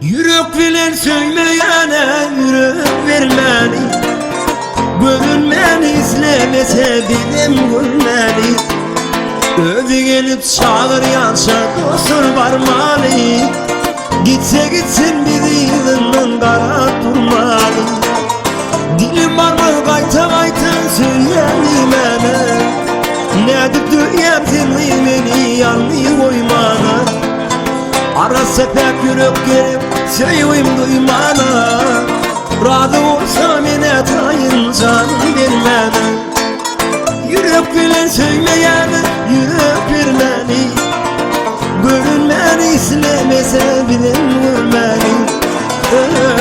Yürek bilen söyleyene yürek vermeli. Görünmeni izlemese bilim gülmeli. Ödü gelip çağır yansa dostur varmalı. Gitse gitsin bir dilinden kara durmalı. Dilim var mı kayta kayta söyleyelim bana. Nedir duyam dinlemeni yanlıyı koymana. Arasa pek yürek gelip söyleyeyim duymana. Razı olsam yine tayın canım vermene. Yürek bilen söyleyene yürek vermeli. Görünmeni istemese bilim görmeli.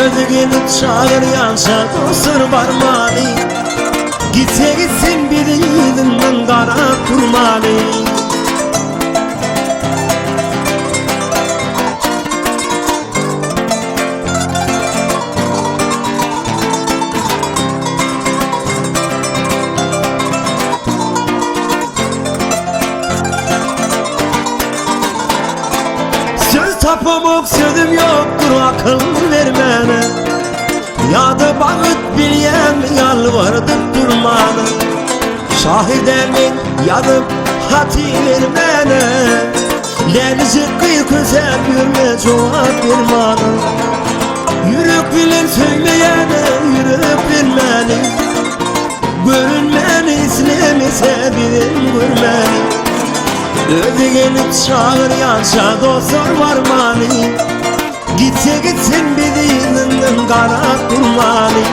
Ödü gelip çağır yansa dostur varmalı. Gitse gitsin bir dilinden kara durmalı. Söz tapamok sözüm yoktur akıl vermene. Ya da bağıt bilyen yalvardık durmanı. Şahidemin yadıp hati vermene. Lerzi kıyı güzel görme cevap vermanı. Yürek bilen söyleyene yürek bilmeli. Görünmeni istemese bilim görmeli. Ödü gelip çağır yansa dostlar varmalı. Gitse gitsin bir dilinden kara durmalı.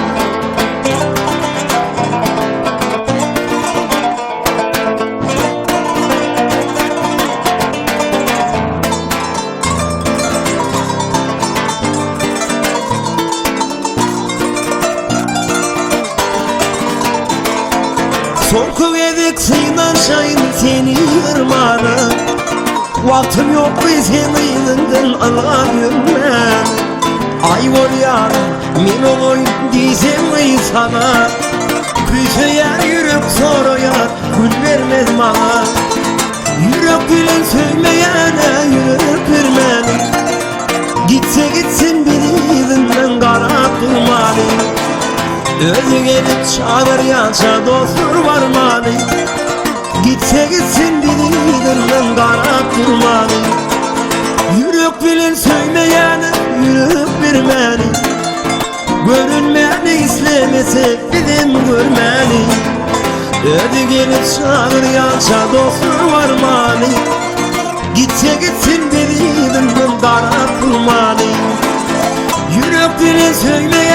Soğuk edik sıydan şahin seni yırmana. Vaktim yok bizim elinden alamıyorum ben. Ay ol ya min ol diyeceğim sana. Küçüğe yürek soruya gül vermez bana. Yürek bilen söyleyene yürek vermeli. Gitse gitsin bir elinden kara durmalı. Ödü gelip çağır yansa dostur varmalı. Gitse gitsin dilinden kara durmalı. Yürek bilen söyleyene yürek vermeli. Görünmeni istemese bilim görmeli. Ödü gelip çağır yansa dostur varmalı. Gitse gitsin dilinden kara durmalı. Yürek bilen söyleyene